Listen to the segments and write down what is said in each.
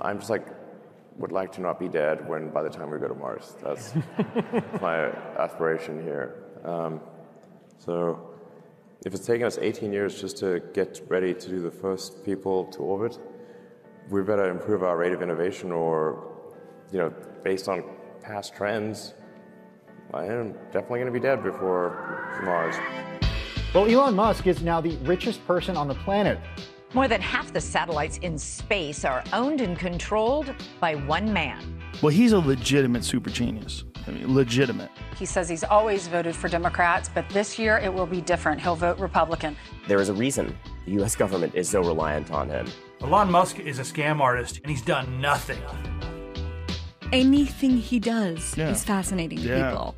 I'm just would like to not be dead by the time we go to Mars. That's my aspiration here. So if it's taken us 18 years just to get ready to do the first people to orbit, we better improve our rate of innovation or, based on past trends, I am definitely going to be dead before Mars. Well, Elon Musk is now the richest person on the planet. More than half the satellites in space are owned and controlled by one man. Well, he's a legitimate super genius. I mean, legitimate. He says he's always voted for Democrats, but this year it will be different. He'll vote Republican. There is a reason the U.S. government is so reliant on him. Elon Musk is a scam artist, and he's done nothing. Anything he does is fascinating to people.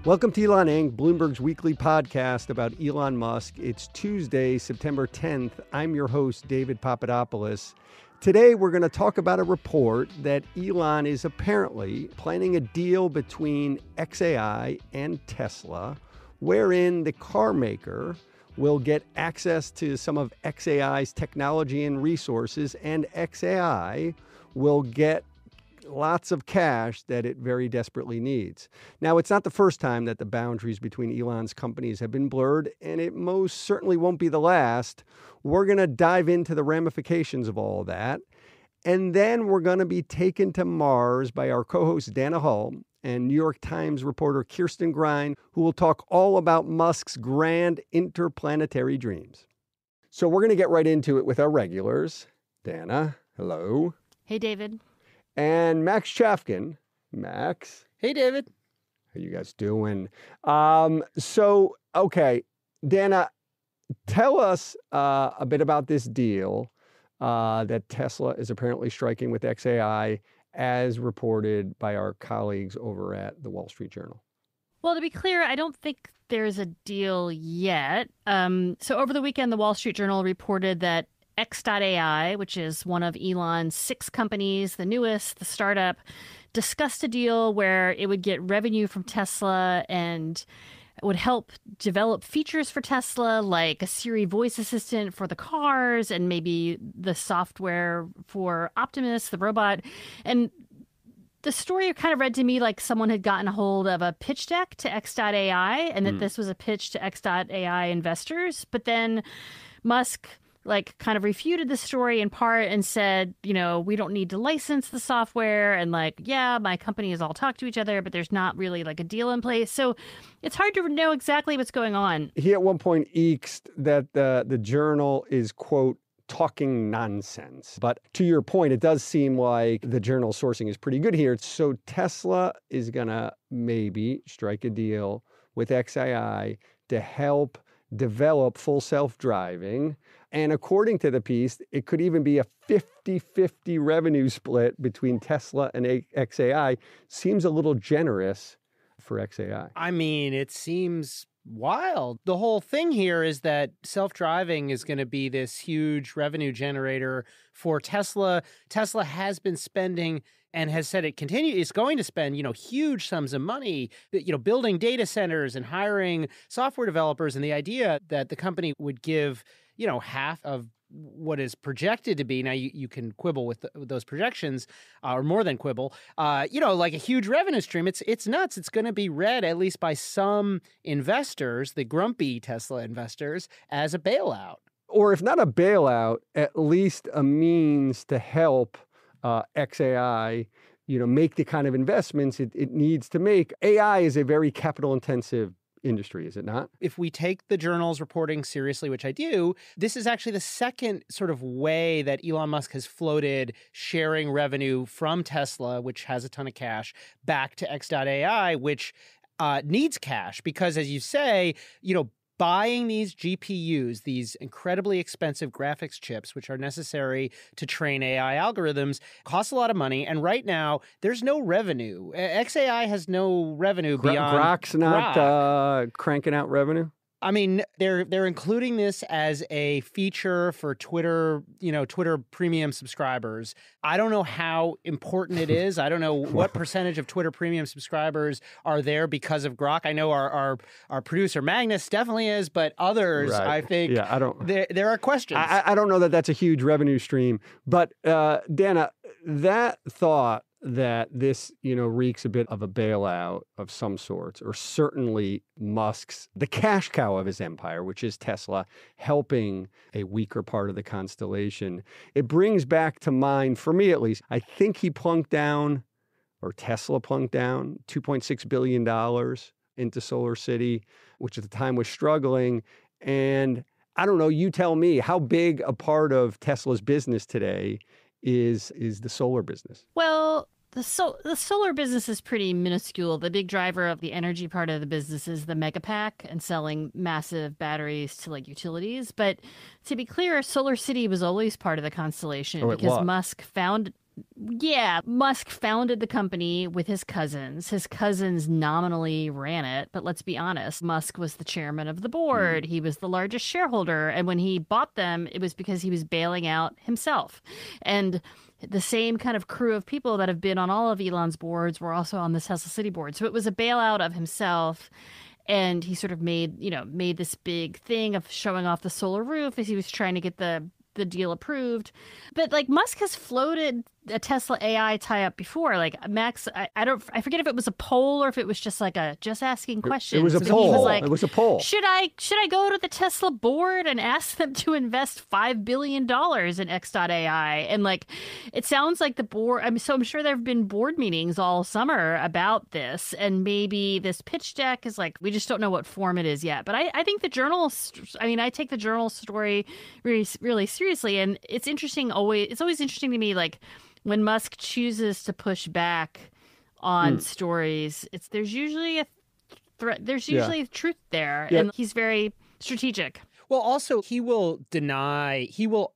Welcome to Elon Inc., Bloomberg's weekly podcast about Elon Musk. It's Tuesday, September 10th. I'm your host, David Papadopoulos. Today, we're going to talk about a report that Elon is apparently planning a deal between xAI and Tesla, wherein the car maker will get access to some of xAI's technology and resources, and xAI will get lots of cash that it very desperately needs. Now, it's not the first time that the boundaries between Elon's companies have been blurred, and it most certainly won't be the last. We're going to dive into the ramifications of all of that, and then we're going to be taken to Mars by our co-host Dana Hull and New York Times reporter Kirsten Grind, who will talk all about Musk's grand interplanetary dreams. So we're going to get right into it with our regulars. Dana, hello. Hey, David. And Max Chafkin. Max. Hey, David. How you guys doing? Okay, Dana, tell us a bit about this deal that Tesla is apparently striking with xAI, as reported by our colleagues over at the Wall Street Journal. Well, to be clear, I don't think there's a deal yet. So over the weekend, the Wall Street Journal reported that xAI, which is one of Elon's 6 companies, the newest, the startup, discussed a deal where it would get revenue from Tesla and would help develop features for Tesla, like a Siri voice assistant for the cars and maybe the software for Optimus, the robot. And the story kind of read to me like someone had gotten a hold of a pitch deck to xAI and that this was a pitch to xAI investors. But then Musk kind of refuted the story in part and said, we don't need to license the software. And my companies all talk to each other, but there's not really a deal in place. So it's hard to know exactly what's going on. He at one point eked that the journal is, quote, talking nonsense. But to your point, it does seem like the journal sourcing is pretty good here. So Tesla is going to maybe strike a deal with xAI to help develop full self-driving. And according to the piece, it could even be a 50-50 revenue split between Tesla and xAI. Seems a little generous for xAI. I mean, it seems wild. The whole thing here is that self-driving is going to be this huge revenue generator for Tesla. Tesla has been spending and has said it's going to spend, huge sums of money, building data centers and hiring software developers. And the idea that the company would give, half of what is projected to be, now you can quibble with those projections, or more than quibble, like a huge revenue stream. It's nuts. It's going to be read, at least by some investors, the grumpy Tesla investors, as a bailout. Or if not a bailout, at least a means to help xAI, make the kind of investments it needs to make. AI is a very capital-intensive industry, is it not? If we take the journal's reporting seriously, which I do, this is actually the second sort of way that Elon Musk has floated sharing revenue from Tesla, which has a ton of cash, back to xAI, which needs cash because, as you say, buying these GPUs, these incredibly expensive graphics chips, which are necessary to train AI algorithms, costs a lot of money. And right now, there's no revenue. xAI has no revenue beyond Grok's not cranking out revenue? I mean, they're including this as a feature for Twitter, Twitter premium subscribers. I don't know how important it is. I don't know what percentage of Twitter premium subscribers are there because of Grok. I know our producer Magnus definitely is, but others, right. I think I don't. There are questions. I don't know that that's a huge revenue stream, but Dana, that thought that this, reeks a bit of a bailout of some sorts, or certainly Musk's, the cash cow of his empire, which is Tesla, helping a weaker part of the constellation. It brings back to mind, for me at least, I think he plunked down, or Tesla plunked down, $2.6 billion into Solar City, which at the time was struggling. And I don't know, you tell me, how big a part of Tesla's business today is the solar business? Well, the solar business is pretty minuscule. The big driver of the energy part of the business is the Megapack and selling massive batteries to utilities. But to be clear, Solar City was always part of the constellation because Musk founded the company with his cousins. His cousins nominally ran it, but let's be honest, Musk was the chairman of the board. He was the largest shareholder. And when he bought them, it was because he was bailing out himself. And the same kind of crew of people that have been on all of Elon's boards were also on the Tesla City board. So it was a bailout of himself. And he sort of made this big thing of showing off the solar roof as he was trying to get the deal approved. But Musk has floated a Tesla AI tie-up before. Max, I forget if it was a poll or if it was just just asking questions. It was a poll. It was a poll. Should I go to the Tesla board and ask them to invest $5 billion in xAI? And it sounds like the board, I'm sure there have been board meetings all summer about this, and maybe this pitch deck is we just don't know what form it is yet. But I think the journal, I take the journal story really, really seriously, and it's always interesting to me, when Musk chooses to push back on stories, there's usually a threat. There's usually truth there, and he's very strategic. Well, also, he will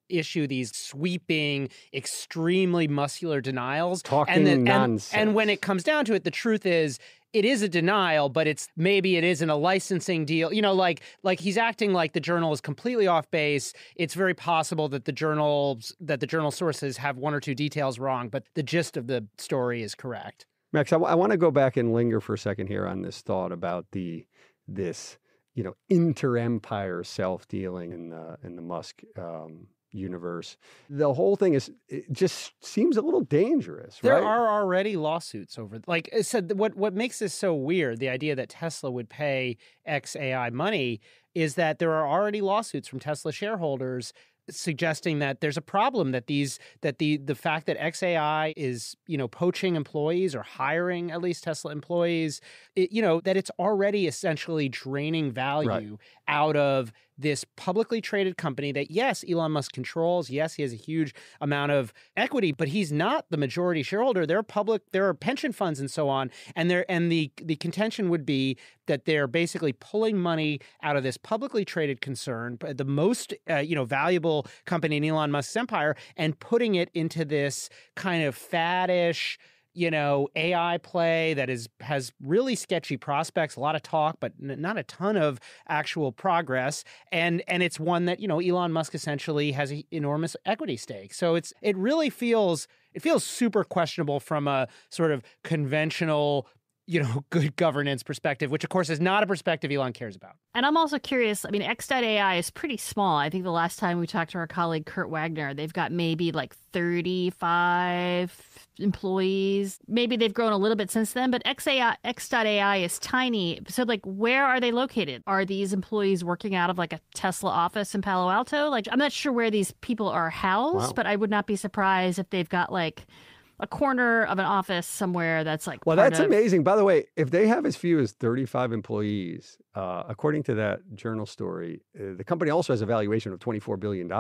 issue these sweeping, extremely muscular denials. Talking nonsense. And when it comes down to it, the truth is, it is a denial, but it isn't a licensing deal. He's acting like the journal is completely off base. It's very possible that the journal sources have one or two details wrong, but the gist of the story is correct. Max, I want to go back and linger for a second here on this thought about this inter-empire self-dealing in the Musk universe. The whole thing it just seems a little dangerous, right? There are already lawsuits over, I said, what makes this so weird, the idea that Tesla would pay xAI money, is that there are already lawsuits from Tesla shareholders suggesting that there's a problem, that the fact that xAI is, poaching employees or hiring at least Tesla employees, that it's already essentially draining value out of this publicly traded company that, yes, Elon Musk controls. Yes, he has a huge amount of equity, but he's not the majority shareholder. They're public. There are pension funds and so on. And the contention would be that they're basically pulling money out of this publicly traded concern, the most valuable company in Elon Musk's empire, and putting it into this kind of faddish, AI play that has really sketchy prospects, a lot of talk, but not a ton of actual progress. And it's one that, Elon Musk essentially has an enormous equity stake. So it really feels super questionable from a sort of conventional, good governance perspective, which of course is not a perspective Elon cares about. And I'm also curious, xAI is pretty small. I think the last time we talked to our colleague Kurt Wagner, they've got maybe 35 employees. Maybe they've grown a little bit since then, but xAI is tiny. So where are they located? Are these employees working out of a Tesla office in Palo Alto? I'm not sure where these people are housed, but I would not be surprised if they've got a corner of an office somewhere that's Well, that's amazing. By the way, if they have as few as 35 employees, according to that journal story, the company also has a valuation of $24 billion.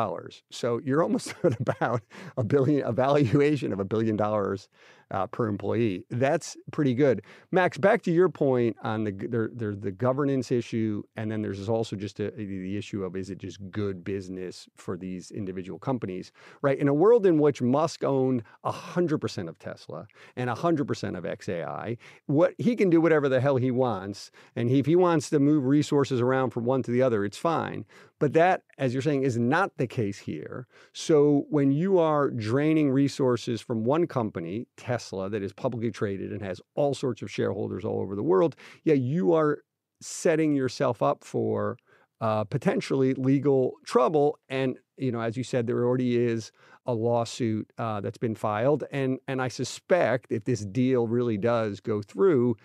So you're almost at about a valuation of $1 billion per employee. That's pretty good. Max, back to your point on the governance issue, and then there's also just the issue of, is it just good business for these individual companies, right? In a world in which Musk owned 100% of Tesla and 100% of xAI, he can do whatever the hell he wants. And if he wants to move resources around from one to the other. It's fine. But that, as you're saying, is not the case here. So when you are draining resources from one company, Tesla, that is publicly traded and has all sorts of shareholders all over the world, yeah, you are setting yourself up for potentially legal trouble. And, as you said, there already is a lawsuit that's been filed. And I suspect if this deal really does go through,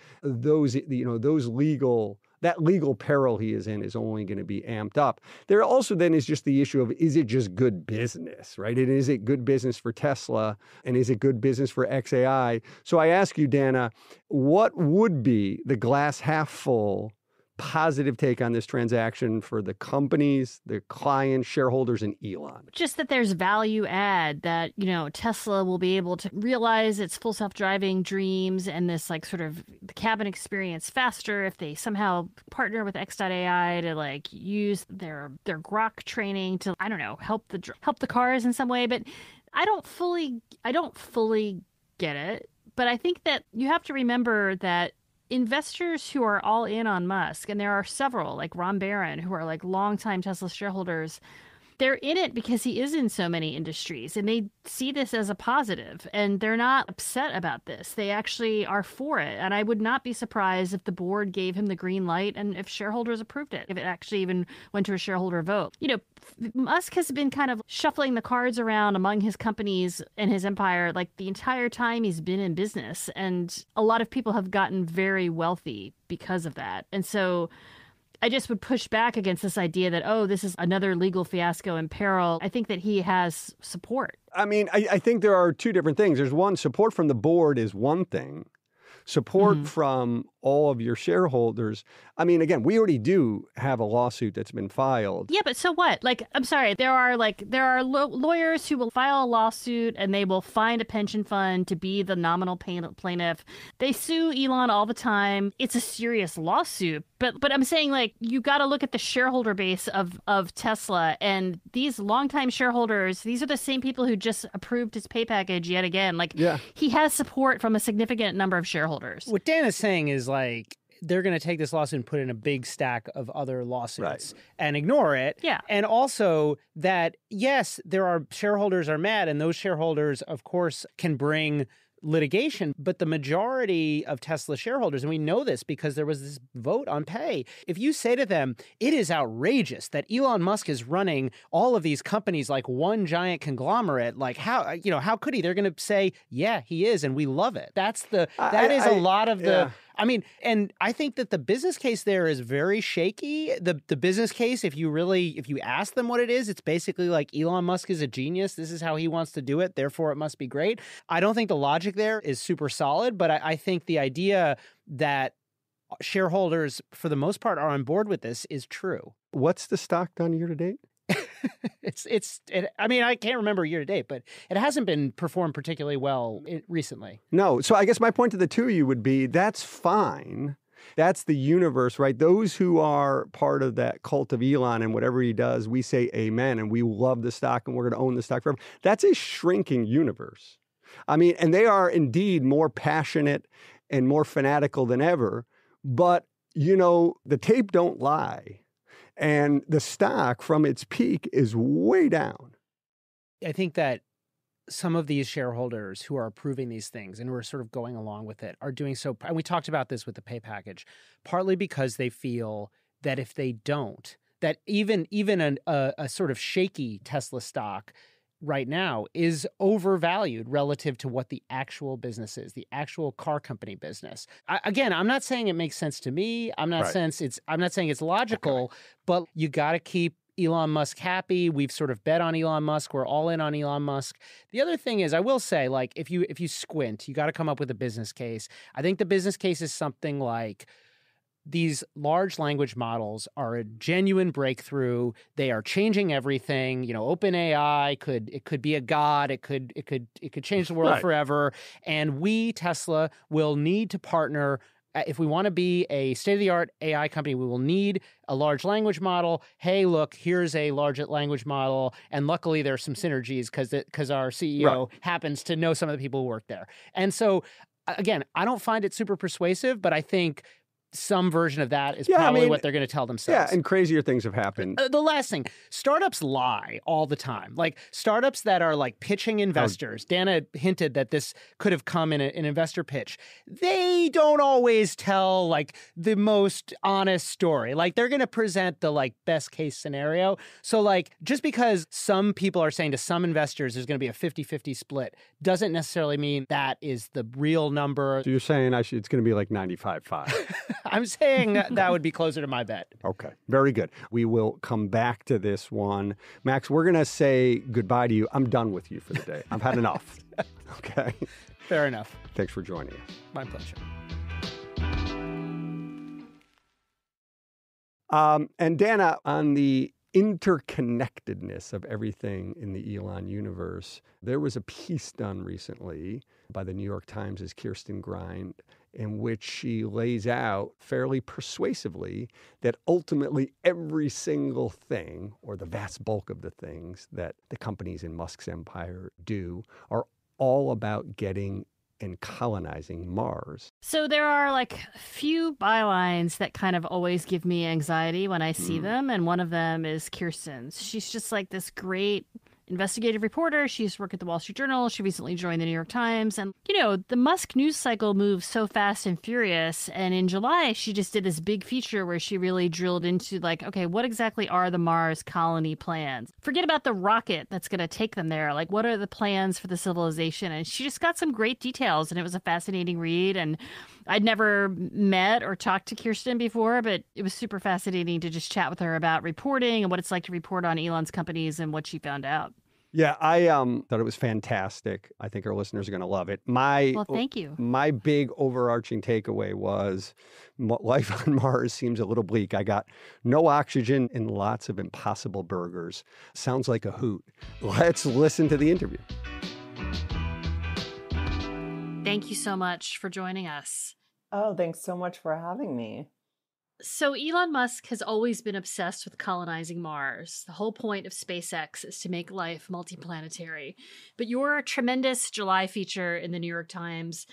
that legal peril he is in is only going to be amped up. There also then is just the issue of, is it just good business, right? And is it good business for Tesla? And is it good business for xAI? So I ask you, Dana, what would be the glass half full positive take on this transaction for the companies, the clients, shareholders, and Elon? Just that there's value add, that, Tesla will be able to realize its full self-driving dreams and this sort of the cabin experience faster if they somehow partner with xAI to use their Grok training to, help the cars in some way. But I don't fully get it. But I think that you have to remember that investors who are all in on Musk, and there are several, like Ron Barron, who are longtime Tesla shareholders, they're in it because he is in so many industries, and they see this as a positive, and they're not upset about this. They actually are for it. And I would not be surprised if the board gave him the green light and if shareholders approved it, if it actually even went to a shareholder vote. Musk has been kind of shuffling the cards around among his companies and his empire the entire time he's been in business. And a lot of people have gotten very wealthy because of that. And so I just would push back against this idea that, this is another legal fiasco in peril. I think that he has support. I think there are two different things. There's one, support from the board is one thing. Support from all of your shareholders. Again, we already do have a lawsuit that's been filed. Yeah, but so what? I'm sorry. There are lawyers who will file a lawsuit and they will find a pension fund to be the nominal plaintiff. They sue Elon all the time. It's a serious lawsuit. But I'm saying you got to look at the shareholder base of Tesla, and these longtime shareholders. These are the same people who just approved his pay package yet again. He has support from a significant number of shareholders. What Dan is saying is they're going to take this lawsuit and put it in a big stack of other lawsuits and ignore it. Yeah. And also that, yes, there are shareholders are mad, and those shareholders, of course, can bring litigation, but the majority of Tesla shareholders, and we know this because there was this vote on pay, if you say to them, it is outrageous that Elon Musk is running all of these companies like one giant conglomerate, how could he? They're going to say, yeah, he is, and we love it. That is a lot of the... And I think that the business case there is very shaky. The business case, if you ask them what it is, it's basically Elon Musk is a genius. This is how he wants to do it. Therefore, it must be great. I don't think the logic there is super solid, but I think the idea that shareholders, for the most part, are on board with this is true. What's the stock done year to date? I can't remember year to date, but it hasn't been performed particularly well recently. No. So I guess my point to the two of you would be, that's fine. That's the universe, right? Those who are part of that cult of Elon and whatever he does, we say amen, and we love the stock and we're going to own the stock forever. That's a shrinking universe. And they are indeed more passionate and more fanatical than ever. But, the tape don't lie. And the stock from its peak is way down. I think that some of these shareholders who are approving these things and who are sort of going along with it are doing so, and we talked about this with the pay package, partly because they feel that if they don't, that even a sort of shaky Tesla stock right now is overvalued relative to what the actual business is, the actual car company business. I'm not saying it makes sense to me. I'm not saying it's logical, but you got to keep Elon Musk happy. We've sort of bet on Elon Musk. We're all in on Elon Musk. The other thing is, I will say, if you squint, you got to come up with a business case. I think the business case is something like, these large language models are a genuine breakthrough. They are changing everything. OpenAI could be a god. It could change the world forever. And we, Tesla, will need to partner. If we want to be a state-of-the-art AI company, we will need a large language model. Hey, look, here's a large language model. And luckily, there's some synergies because our CEO happens to know some of the people who work there. And so, again, I don't find it super persuasive, but I think some version of that is probably what they're going to tell themselves. Yeah, and crazier things have happened. The last thing, startups lie all the time. Like startups that are like pitching investors. Dana hinted that this could have come in an investor pitch. They don't always tell like the most honest story. Like they're going to present the like best case scenario. So like just because some people are saying to some investors there's going to be a 50-50 split doesn't necessarily mean that is the real number. So you're saying it's going to be like 95-5. I'm saying that would be closer to my bet. Okay, very good. We will come back to this one. Max, we're going to say goodbye to you. I'm done with you for the day. I've had enough. Okay? Fair enough. Thanks for joining us. My pleasure. And Dana, on the interconnectedness of everything in the Elon universe, there was a piece done recently by the New York Times' Kirsten Grind in which she lays out fairly persuasively that ultimately every single thing, or the vast bulk of the things that the companies in Musk's empire do, are all about getting and colonizing Mars. So there are like few bylines that kind of always give me anxiety when I see them. And one of them is Kirsten's. She's just like this great investigative reporter. She used to work at the Wall Street Journal. She recently joined the New York Times. And, you know, the Musk news cycle moves so fast and furious. And in July, she just did this big feature where she really drilled into like, okay, what exactly are the Mars colony plans? Forget about the rocket that's going to take them there. Like, what are the plans for the civilization? And she just got some great details. And it was a fascinating read. And I'd never met or talked to Kirsten before, but it was super fascinating to just chat with her about reporting and what it's like to report on Elon's companies and what she found out. Yeah, I thought it was fantastic. I think our listeners are going to love it. Well, thank you. My big overarching takeaway was life on Mars seems a little bleak. I got no oxygen and lots of impossible burgers. Sounds like a hoot. Let's listen to the interview. Thank you so much for joining us. Oh, thanks so much for having me. So Elon Musk has always been obsessed with colonizing Mars. The whole point of SpaceX is to make life multiplanetary. But your tremendous July feature in the New York Times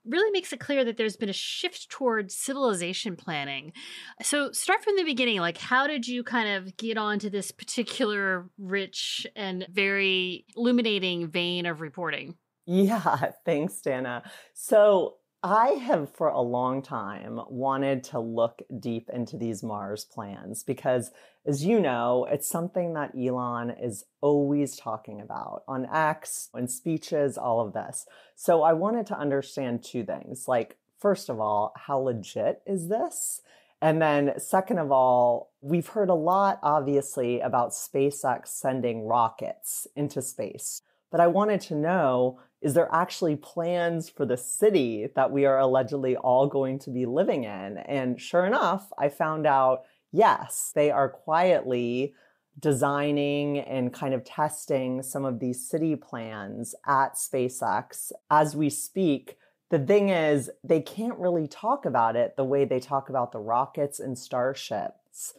really makes it clear that there's been a shift towards civilization planning. So start from the beginning. Like, how did you kind of get onto this particular rich and very illuminating vein of reporting? Yeah, thanks, Dana. So I have for a long time wanted to look deep into these Mars plans because, as you know, it's something that Elon is always talking about on X, in speeches, all of this. So I wanted to understand two things. Like, first of all, how legit is this? And then second of all, we've heard a lot, obviously, about SpaceX sending rockets into space. But I wanted to know, is there actually plans for the city that we are allegedly all going to be living in? And sure enough, I found out, yes, they are quietly designing and kind of testing some of these city plans at SpaceX as we speak. The thing is, they can't really talk about it the way they talk about the rockets and starships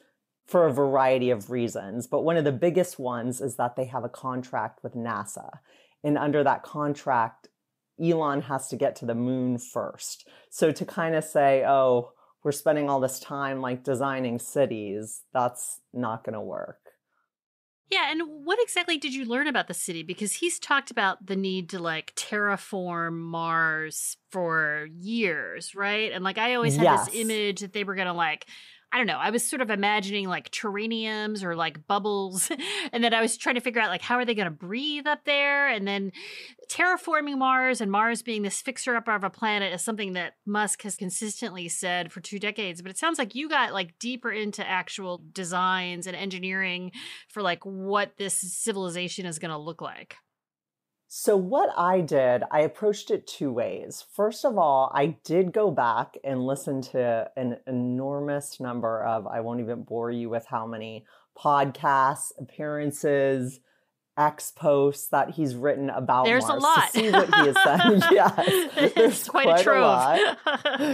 for a variety of reasons. But one of the biggest ones is that they have a contract with NASA. And under that contract, Elon has to get to the moon first. So to kind of say, oh, we're spending all this time like designing cities, that's not going to work. Yeah, and what exactly did you learn about the city? Because he's talked about the need to like terraform Mars for years, right? And like I always had this image that they were going to like, I don't know, I was sort of imagining like terraniums or like bubbles. And then I was trying to figure out like, how are they going to breathe up there? And then terraforming Mars and Mars being this fixer-upper of a planet is something that Musk has consistently said for 2 decades. But it sounds like you got like deeper into actual designs and engineering for like what this civilization is going to look like. So what I did, I approached it 2 ways. First of all, I did go back and listen to an enormous number of, I won't even bore you with how many podcasts, appearances, X posts that he's written about There's Mars a lot. to see what he has said. Yes, there's quite a trove. lot.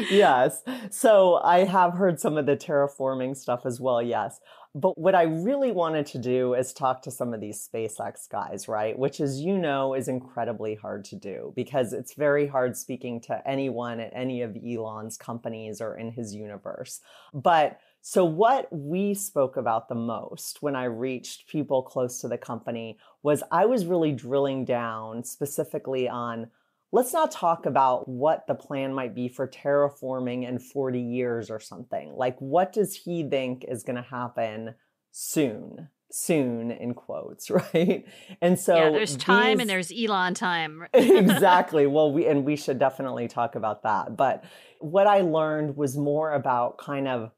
Yes. So I have heard some of the terraforming stuff as well, yes. But what I really wanted to do is talk to some of these SpaceX guys, right? Which, as you know, is incredibly hard to do because it's very hard speaking to anyone at any of Elon's companies or in his universe. But so what we spoke about the most when I reached people close to the company was I was really drilling down specifically on, let's not talk about what the plan might be for terraforming in 40 years or something. Like, what does he think is going to happen soon? Soon, in quotes, right? And so yeah, there's time and there's Elon time. Exactly. Well, we should definitely talk about that. But what I learned was more about kind of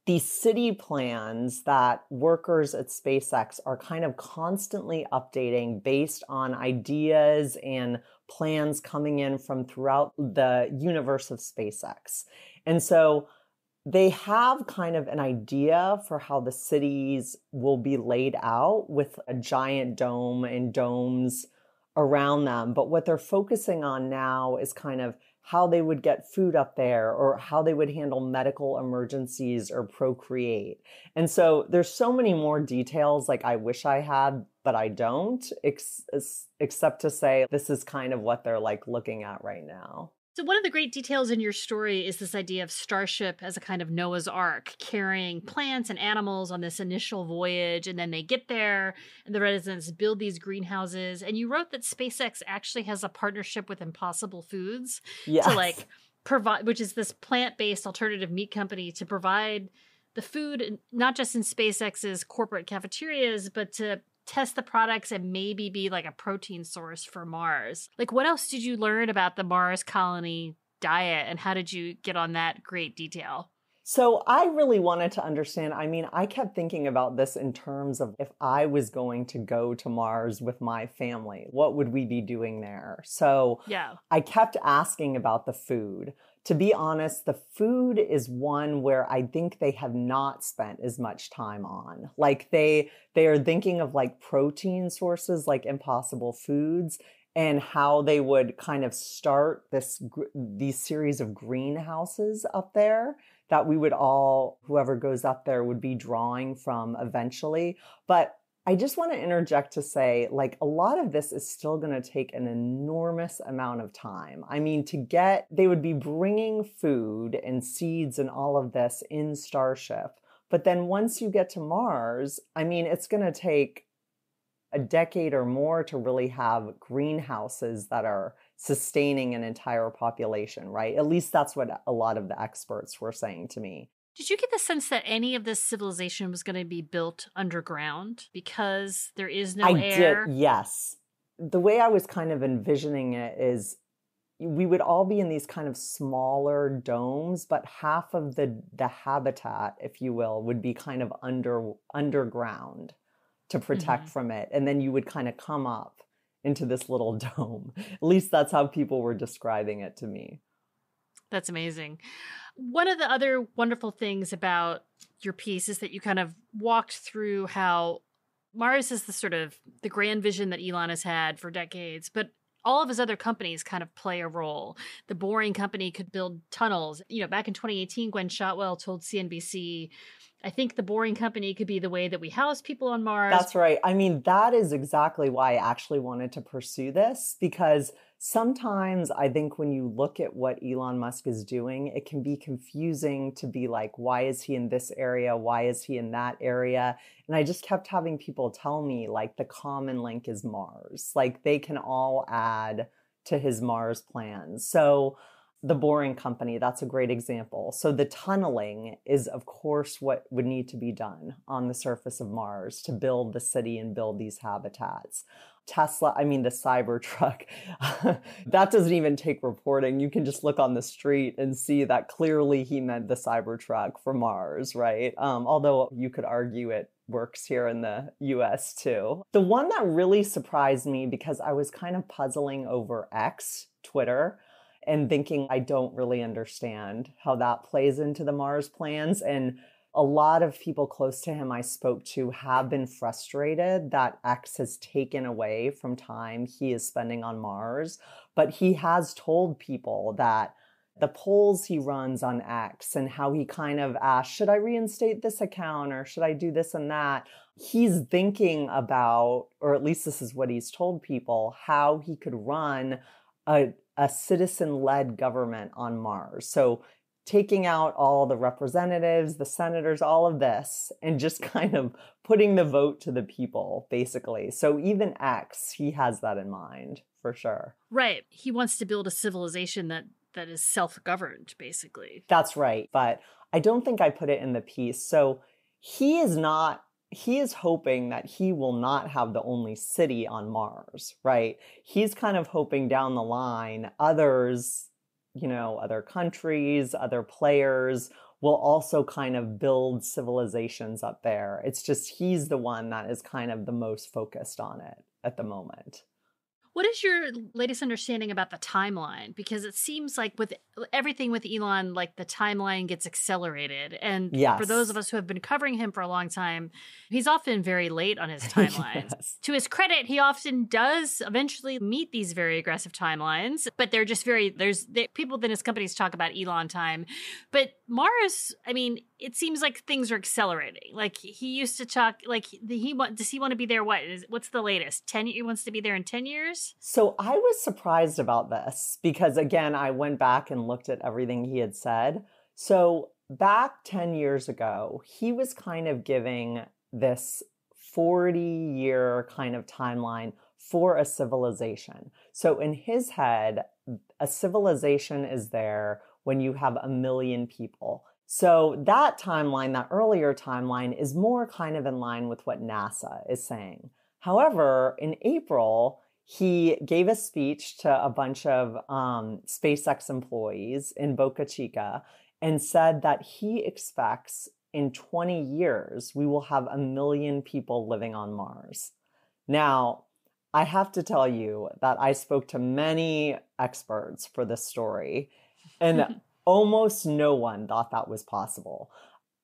these city plans that workers at SpaceX are kind of constantly updating based on ideas and plans coming in from throughout the universe of SpaceX. And so they have kind of an idea for how the cities will be laid out with a giant dome and domes around them. But what they're focusing on now is kind of how they would get food up there or how they would handle medical emergencies or procreate. And so there's so many more details like I wish I had, but I don't, except to say this is kind of what they're like looking at right now. So one of the great details in your story is this idea of Starship as a kind of Noah's Ark, carrying plants and animals on this initial voyage, and then they get there, and the residents build these greenhouses. And you wrote that SpaceX actually has a partnership with Impossible Foods to like provide, which is this plant-based alternative meat company, to provide the food, not just in SpaceX's corporate cafeterias, but to test the products and maybe be like a protein source for Mars. Like, what else did you learn about the Mars colony diet and how did you get on that great detail? So I really wanted to understand. I mean, I kept thinking about this in terms of if I was going to go to Mars with my family, what would we be doing there? So yeah, I kept asking about the food. To be honest, the food is one where I think they have not spent as much time on. Like they are thinking of like protein sources like Impossible Foods and how they would kind of start these series of greenhouses up there that we would all, whoever goes up there would be drawing from eventually. But I just want to interject to say, like, a lot of this is still going to take an enormous amount of time. I mean, they would be bringing food and seeds and all of this in Starship. But then once you get to Mars, I mean, it's going to take a decade or more to really have greenhouses that are sustaining an entire population, right? At least that's what a lot of the experts were saying to me. Did you get the sense that any of this civilization was going to be built underground because there is no air? I did, yes. The way I was kind of envisioning it is we would all be in these kind of smaller domes, but half of the habitat, if you will, would be kind of underground to protect from it. And then you would kind of come up into this little dome. At least that's how people were describing it to me. That's amazing. One of the other wonderful things about your piece is that you kind of walked through how Mars is the grand vision that Elon has had for decades, but all of his other companies kind of play a role. The Boring Company could build tunnels. You know, back in 2018, Gwen Shotwell told CNBC, I think the Boring Company could be the way that we house people on Mars. That's right. I mean, that is exactly why I actually wanted to pursue this, because sometimes I think when you look at what Elon Musk is doing, it can be confusing to be like, why is he in this area? Why is he in that area? And I just kept having people tell me, like, the common link is Mars. Like, they can all add to his Mars plans. So the Boring Company, that's a great example. So the tunneling is, of course, what would need to be done on the surface of Mars to build the city and build these habitats. Tesla, I mean, the Cybertruck, that doesn't even take reporting. You can just look on the street and see that clearly he meant the Cybertruck for Mars, right? Although you could argue it works here in the US too. The one that really surprised me, because I was kind of puzzling over X, Twitter, and thinking I don't really understand how that plays into the Mars plans. And A lot of people close to him I spoke to have been frustrated that X has taken away from time he is spending on Mars. But he has told people that the polls he runs on X and how he kind of asks, should I reinstate this account or should I do this and that? He's thinking about, or at least this is what he's told people, how he could run a citizen-led government on Mars. So taking out all the representatives, the senators, all of this, and just kind of putting the vote to the people, basically. So even X, he has that in mind, for sure. Right. He wants to build a civilization that is self-governed, basically. That's right. But I don't think I put it in the piece. So he is hoping that he will not have the only city on Mars, right? He's kind of hoping down the line, others, other countries, other players will also kind of build civilizations up there. It's just he's the one that is kind of the most focused on it at the moment. What is your latest understanding about the timeline? Because it seems like with everything with Elon, like the timeline gets accelerated. And yes. For those of us who have been covering him for a long time, he's often very late on his timelines. Yes. To his credit, he often does eventually meet these very aggressive timelines, but they're just people within his companies talk about Elon time. But Mars, I mean, it seems like things are accelerating. Like he used to talk, like does he want to be there? What's the latest? He wants to be there in 10 years? So I was surprised about this because, again, I went back and looked at everything he had said. So back 10 years ago, he was kind of giving this 40-year kind of timeline for a civilization. So in his head, a civilization is there when you have 1 million people. So that timeline, that earlier timeline, is more kind of in line with what NASA is saying. However, in April, he gave a speech to a bunch of SpaceX employees in Boca Chica and said that he expects in 20 years, we will have 1 million people living on Mars. Now, I have to tell you that I spoke to many experts for this story, and almost no one thought that was possible.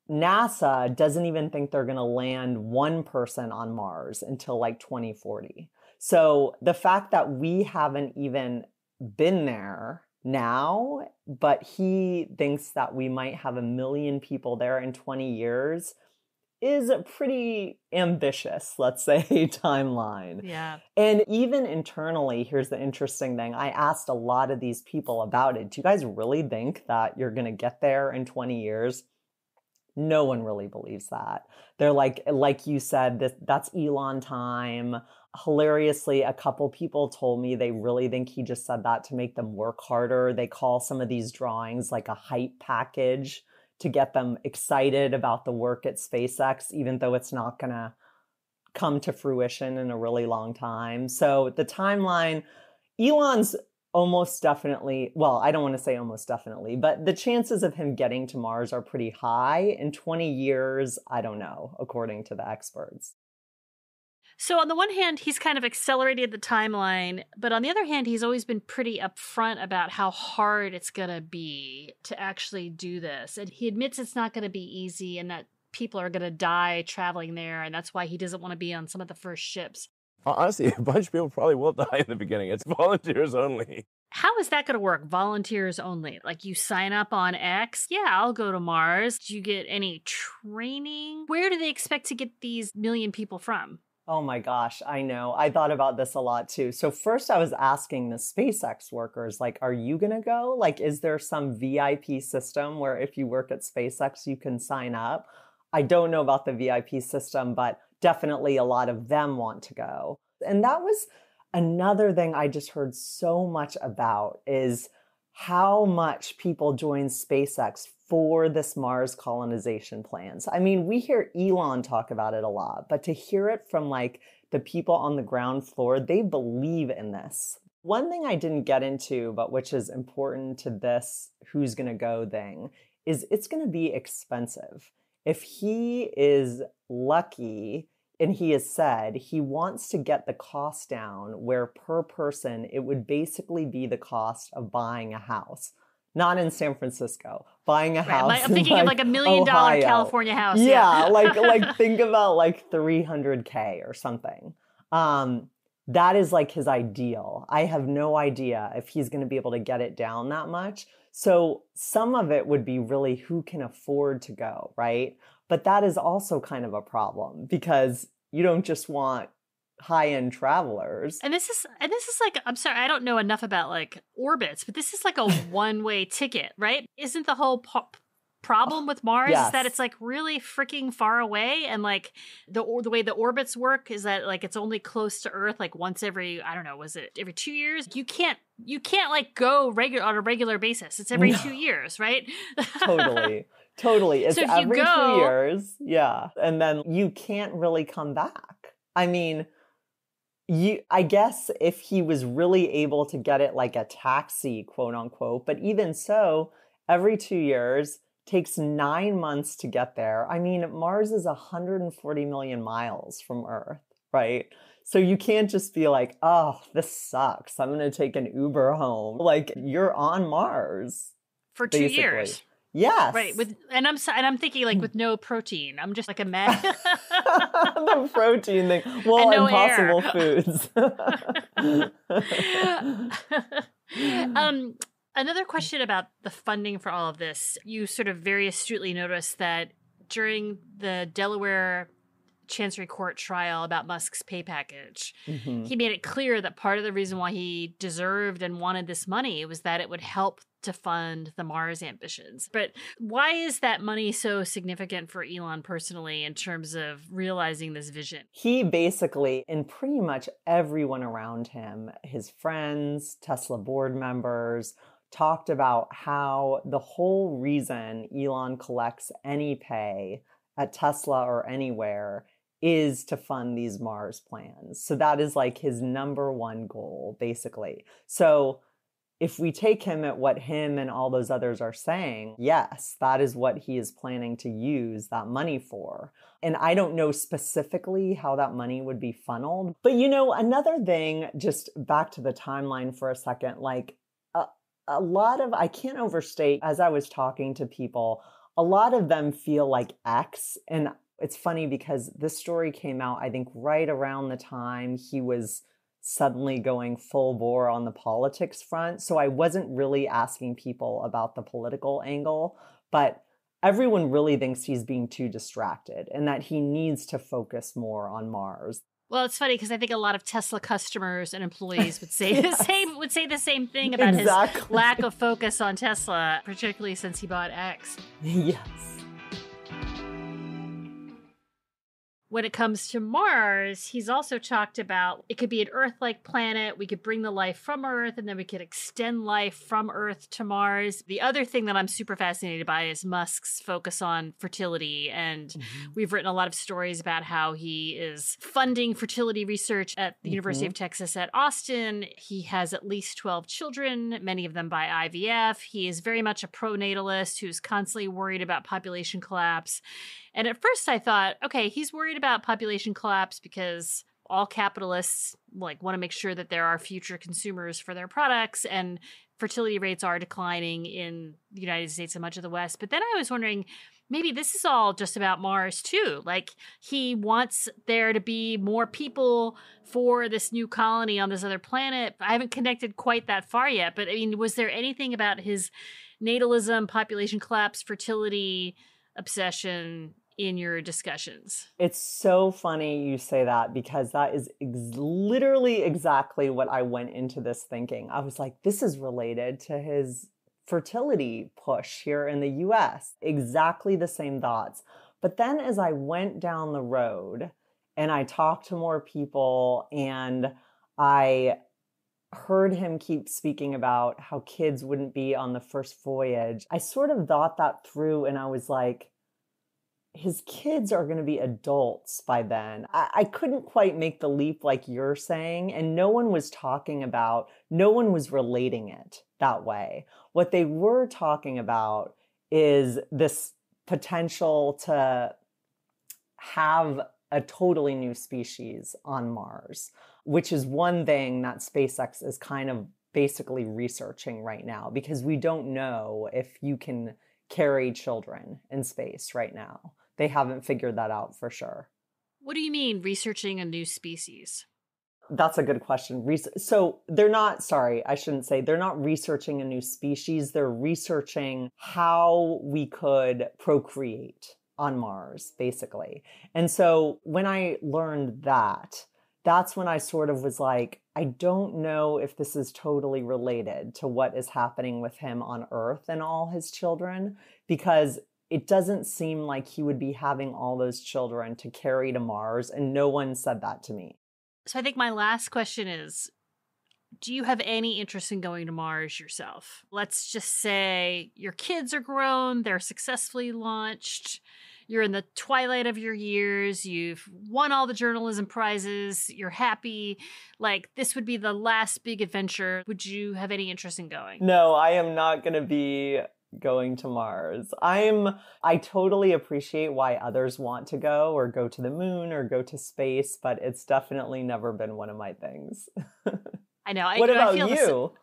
NASA doesn't even think they're going to land one person on Mars until like 2040. So the fact that we haven't even been there now, but he thinks that we might have 1 million people there in 20 years is a pretty ambitious, let's say, timeline. Yeah. And even internally, here's the interesting thing. I asked a lot of these people about it. Do you guys really think that you're going to get there in 20 years? No one really believes that. They're like you said, that's Elon time. Hilariously, a couple people told me they really think he just said that to make them work harder. They call some of these drawings like a hype package to get them excited about the work at SpaceX, even though it's not going to come to fruition in a really long time. So the timeline, Elon's almost definitely, well, I don't want to say almost definitely, but the chances of him getting to Mars are pretty high. In 20 years, I don't know, according to the experts. So on the one hand, he's kind of accelerated the timeline, but on the other hand, he's always been pretty upfront about how hard it's going to be to actually do this. And he admits it's not going to be easy and that people are going to die traveling there, and that's why he doesn't want to be on some of the first ships. Honestly, a bunch of people probably will die in the beginning. It's volunteers only. How is that going to work? Volunteers only? Like you sign up on X? Yeah, I'll go to Mars. Do you get any training? Where do they expect to get these 1 million people from? Oh my gosh, I know. I thought about this a lot too. So first I was asking the SpaceX workers, like, are you going to go? Like, is there some VIP system where if you work at SpaceX, you can sign up? I don't know about the VIP system, but definitely a lot of them want to go. And that was another thing I just heard so much about is how much people join SpaceX for this Mars colonization plans. I mean, we hear Elon talk about it a lot, but to hear it from like the people on the ground floor, they believe in this. One thing I didn't get into, but which is important to this who's going to go thing, is it's going to be expensive. If he is lucky, and he has said he wants to get the cost down where per person, it would basically be the cost of buying a house. not in San Francisco, buying a house. I'm thinking in, of like $1 million California house. Yeah, like think about like $300K or something. That is like his ideal. I have no idea if he's going to be able to get it down that much. So some of it would be really who can afford to go, right? But that is also kind of a problem because you don't just want high-end travelers. And this is like, I'm sorry, I don't know enough about like orbits, but this is like a one-way ticket, right? Isn't the whole problem with Mars is that it's like really freaking far away, and like the way the orbits work is that like it's only close to Earth like once every, I don't know, was it every 2 years? You can't like go on a regular basis. It's every 2 years, right? Totally. It's so every 2 years. Yeah. And then you can't really come back. I mean, I guess if he was really able to get it like a taxi, quote unquote, but even so, every 2 years takes 9 months to get there. I mean, Mars is 140 million miles from Earth, right? So you can't just be like, oh, this sucks, I'm going to take an Uber home. Like, you're on Mars. For 2 years. Yes. Right. And I'm thinking like with no protein. I'm just like imagine the protein thing. Well, and no Impossible Foods. Another question about the funding for all of this. You sort of very astutely noticed that during the Delaware Chancery Court trial about Musk's pay package, he made it clear that part of the reason why he deserved and wanted this money was that it would help to fund the Mars ambitions. But why is that money so significant for Elon personally in terms of realizing this vision? He basically, and pretty much everyone around him, his friends, Tesla board members, talked about how the whole reason Elon collects any pay at Tesla or anywhere is to fund these Mars plans. So that is like his number one goal, basically. So if we take him at what him and all those others are saying, yes, that is what he is planning to use that money for. And I don't know specifically how that money would be funneled. But another thing, just back to the timeline for a second, like a lot of, I can't overstate, as I was talking to people, a lot of them feel like X. And it's funny because this story came out, I think, right around the time he was suddenly going full bore on the politics front. So I wasn't really asking people about the political angle, but everyone really thinks he's being too distracted and that he needs to focus more on Mars. Well, it's funny because I think a lot of Tesla customers and employees would say the same thing about his lack of focus on Tesla, particularly since he bought X. Yes. When it comes to Mars, he's also talked about it could be an Earth-like planet. We could bring the life from Earth, and then we could extend life from Earth to Mars. The other thing that I'm super fascinated by is Musk's focus on fertility. And we've written a lot of stories about how he is funding fertility research at the University of Texas at Austin. He has at least 12 children, many of them by IVF. He is very much a pronatalist who's constantly worried about population collapse. And at first I thought, okay, he's worried about population collapse because all capitalists want to make sure that there are future consumers for their products, and fertility rates are declining in the United States and much of the West. But then I was wondering, maybe this is all just about Mars too. Like, he wants there to be more people for this new colony on this other planet. I haven't connected quite that far yet, but I mean, was there anything about his natalism, population collapse, fertility obsession in your discussions? It's so funny you say that because that is literally exactly what I went into this thinking. I was like, this is related to his fertility push here in the US. Exactly the same thoughts. But then as I went down the road and I talked to more people and I heard him keep speaking about how kids wouldn't be on the first voyage, I sort of thought that through and I was like, his kids are going to be adults by then. I couldn't quite make the leap like you're saying, and no one was relating it that way. What they were talking about is this potential to have a totally new species on Mars, which is one thing that SpaceX is kind of basically researching right now, because we don't know if you can carry children in space right now. They haven't figured that out for sure. What do you mean researching a new species? That's a good question. So they're not, sorry, I shouldn't say, they're not researching a new species. They're researching how we could procreate on Mars, basically. And so when I learned that, that's when I sort of was like, I don't know if this is totally related to what is happening with him on Earth and all his children, because it doesn't seem like he would be having all those children to carry to Mars, and no one said that to me. So I think my last question is, do you have any interest in going to Mars yourself? Let's just say your kids are grown, they're successfully launched, you're in the twilight of your years, you've won all the journalism prizes, you're happy, like this would be the last big adventure. Would you have any interest in going? No, I am not going to be going to Mars. I totally appreciate why others want to go or go to the moon or go to space, but it's definitely never been one of my things. I know. What about I feel you?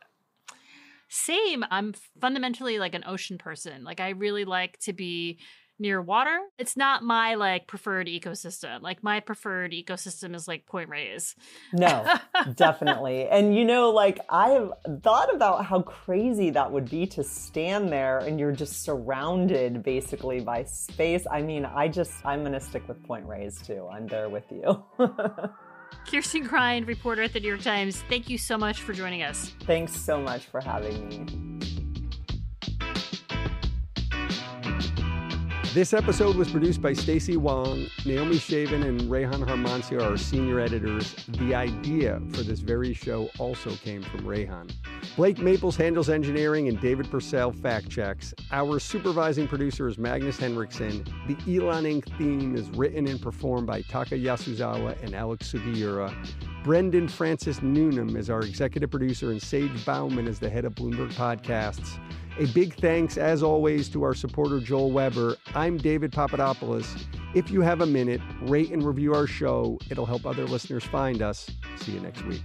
Same. I'm fundamentally like an ocean person. Like I really like to be near water. It's not my like preferred ecosystem. Like my preferred ecosystem is like Point Reyes. No, definitely. And like I have thought about how crazy that would be to stand there and you're just surrounded basically by space. I mean, I'm going to stick with Point Reyes too. I'm there with you. Kirsten Grind, reporter at the New York Times. Thank you so much for joining us. Thanks so much for having me. This episode was produced by Stacey Wong, Naomi Shavin, and Rayhan Harmansya are our senior editors. The idea for this very show also came from Rayhan. Blake Maples handles engineering and David Purcell fact checks. Our supervising producer is Magnus Henriksen. The Elon Inc. theme is written and performed by Taka Yasuzawa and Alex Sugiura. Brendan Francis Newnham is our executive producer, and Sage Bauman is the head of Bloomberg Podcasts. A big thanks, as always, to our supporter, Joel Weber. I'm David Papadopoulos. If you have a minute, rate and review our show. It'll help other listeners find us. See you next week.